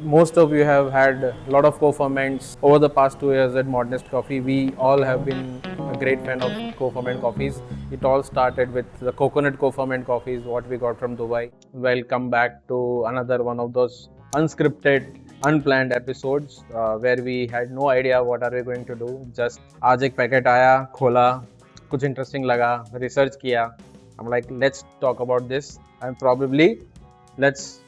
most of you have had a lot of co-ferments over the past 2 years at Modernist Coffee. We all have been a great fan of co-ferment coffees. It all started with the coconut co-ferment coffees, what we got from Dubai. Welcome back to another one of those unscripted, unplanned episodes where we had no idea what are we going to do. Just आज एक packet आया, खोला, कुछ interesting लगा, research किया. I'm like, let's talk about this and probably let's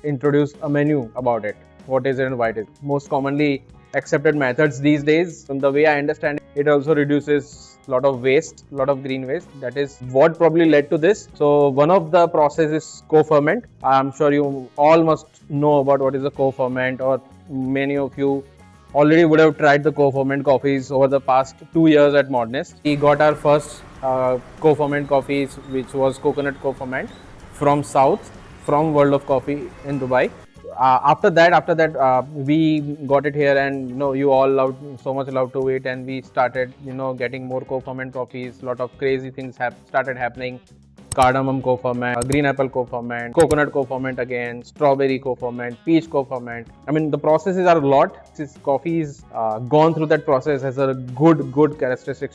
introduce a menu about it. What is it and why it is. Most commonly accepted methods these days, from the way I understand it, it also reduces a lot of waste, a lot of green waste. That is what probably led to this. So one of the processes is co-ferment. I'm sure you all must know about what is a co-ferment, or many of you already would have tried the co-ferment coffees over the past 2 years at Modernist. We got our first co-ferment coffees, which was coconut co-ferment from South, from World of Coffee in Dubai. After that, we got it here, and you all so much love to it, and we started getting more co-ferment coffees. A lot of crazy things started happening. Cardamom co-ferment, green apple co-ferment, coconut co-ferment again, strawberry co-ferment, peach co-ferment. I mean, the processes are a lot. This coffee is gone through that process, has a good characteristic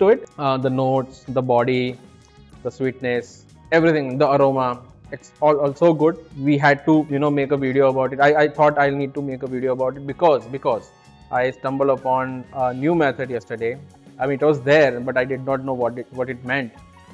to it. The notes, the body, the sweetness, everything, the aroma, it's all also good. We had to make a video about it. I thought I'll need to make a video about it because I stumbled upon a new method yesterday. I mean, it was there, but I did not know what it meant.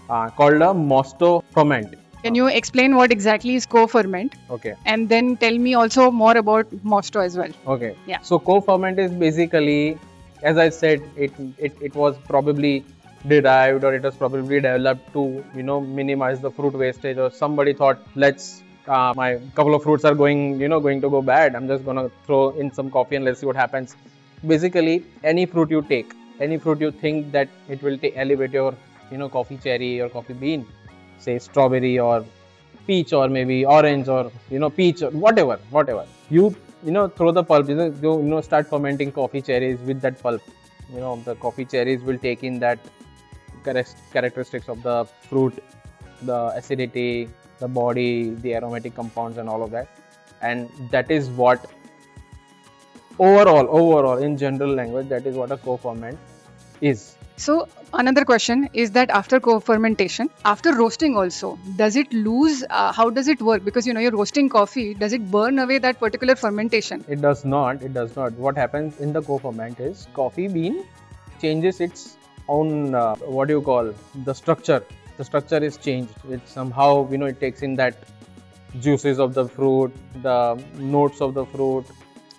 Called a Mosto ferment. Can you explain what exactly is co-ferment? Okay. And then tell me also more about Mosto as well. Okay. Yeah. So co-ferment is basically, as I said, it was probably derived, or it was probably developed to minimize the fruit wastage, or somebody thought, let's my couple of fruits are going to go bad, I'm just gonna throw in some coffee and let's see what happens. Basically, any fruit you take, any fruit you think that it will elevate your coffee cherry or coffee bean, say strawberry or peach or maybe orange or peach or whatever, you throw the pulp, start fermenting coffee cherries with that pulp. The coffee cherries will take in that characteristics of the fruit, the acidity, the body, the aromatic compounds and all of that, and that is what overall in general language, that is what a co-ferment is. So another question is that after co-fermentation, after roasting also, does it lose, how does it work? Because you're roasting coffee, does it burn away that particular fermentation? It does not. What happens in the co-ferment is coffee bean changes its own the structure. The structure is changed. It somehow it takes in that juices of the fruit, the notes of the fruit.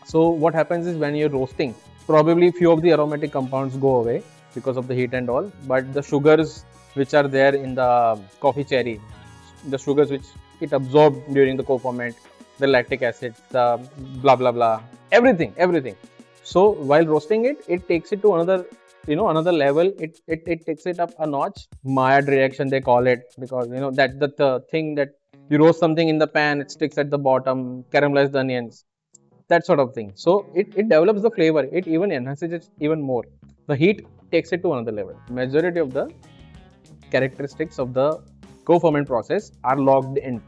So what happens is when you're roasting, probably few of the aromatic compounds go away because of the heat and all, but the sugars which are there in the coffee cherry, the sugars which it absorbed during the co-ferment, the lactic acid, the blah blah blah, everything. So while roasting it, it takes it to another level. It takes it up a notch. Maillard reaction they call it, because that the thing that you roast something in the pan, it sticks at the bottom, caramelize the onions, that sort of thing. So it develops the flavor. It even enhances it even more. The heat takes it to another level. Majority of the characteristics of the co-ferment process are locked in,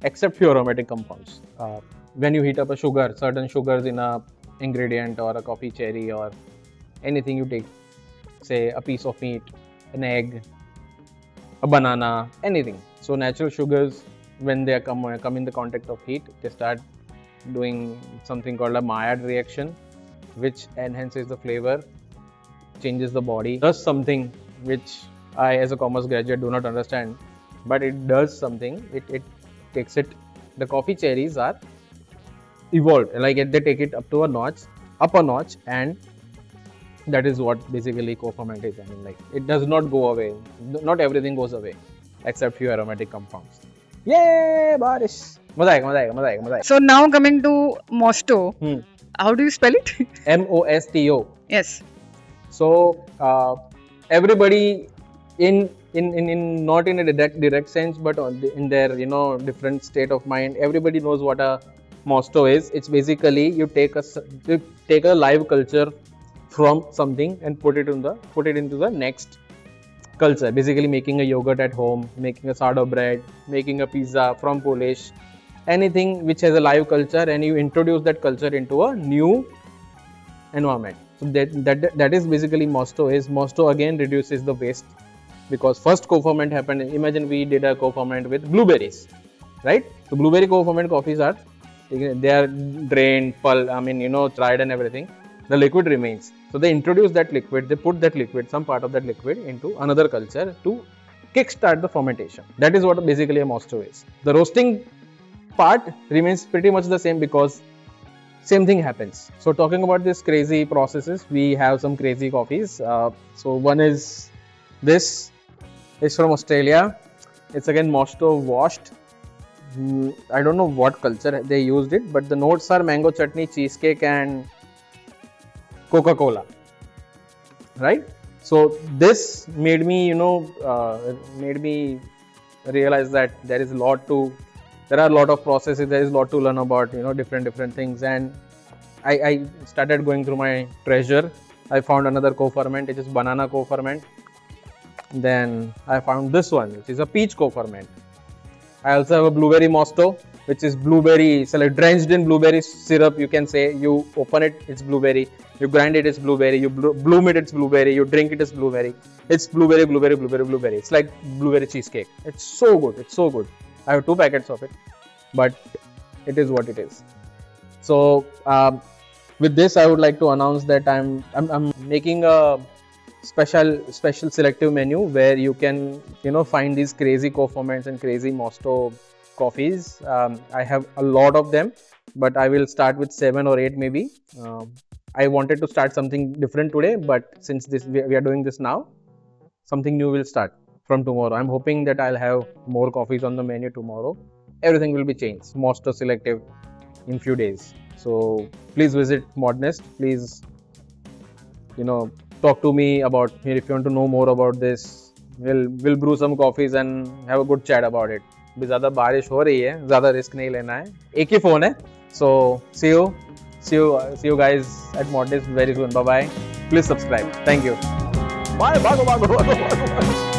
except few aromatic compounds. When you heat up a sugar, certain sugars in a ingredient or a coffee cherry or anything you take, say a piece of meat, an egg, a banana, anything. So natural sugars, when they come in the contact of heat, they start doing something called a Maillard reaction, which enhances the flavor, changes the body, does something which I as a commerce graduate do not understand, but it does something. It takes it, the coffee cherries are evolved, like they take it up a notch, and that is what basically co-ferment is. I mean, like, it does not go away. Not everything goes away, except few aromatic compounds. Yay, Barish! Maza aayega. So now coming to Mosto, how do you spell it? Mosto. Yes. So everybody in not in a direct sense, but in their different state of mind, everybody knows what a Mosto is. It's basically you take a live culture from something and put it into the next culture. Basically making a yogurt at home, making a sourdough bread, making a pizza from Polish, anything which has a live culture, and you introduce that culture into a new environment. So that is basically Mosto is. Mosto again reduces the waste, because first co-ferment happened. Imagine we did a co-ferment with blueberries, right? So blueberry co-ferment coffees are, they are drained, tried and everything. The liquid remains. So they introduce that liquid, they put that liquid, some part of that liquid into another culture to kickstart the fermentation. That is what basically a Mosto is. The roasting part remains pretty much the same, because same thing happens. So talking about these crazy processes, we have some crazy coffees. So one is this. It's from Australia. It's again Mosto washed. I don't know what culture they used it, but the notes are mango chutney, cheesecake, and Coca-Cola. Right? So this made me, realize that there are a lot of processes. There is a lot to learn about, different things. And I started going through my treasure. I found another co-ferment, which is banana co-ferment. Then I found this one, which is a peach co-ferment. I also have a blueberry Mosto, which is blueberry, so like drenched in blueberry syrup, you can say. You open it, it's blueberry. You grind it, it's blueberry. You bloom it, it's blueberry. You drink it, it's blueberry. It's blueberry. It's like blueberry cheesecake. It's so good. It's so good. I have 2 packets of it, but it is what it is. So with this, I would like to announce that I'm making a special selective menu where you can find these crazy co-ferments and crazy Mosto coffees. I have a lot of them, but I will start with 7 or 8 maybe. I wanted to start something different today, but since we are doing this now, something new will start from tomorrow. I'm hoping that I'll have more coffees on the menu tomorrow. Everything will be changed, Mosto selective, in few days. So please visit Modernist. Please, talk to me about here if you want to know more about this. We'll brew some coffees and have a good chat about it. अभी ज़्यादा बारिश हो रही है, ज़्यादा risk नहीं लेना है. एक ही फ़ोन है. So see you guys at Modernist very soon. Bye bye. Please subscribe. Thank you. Bye.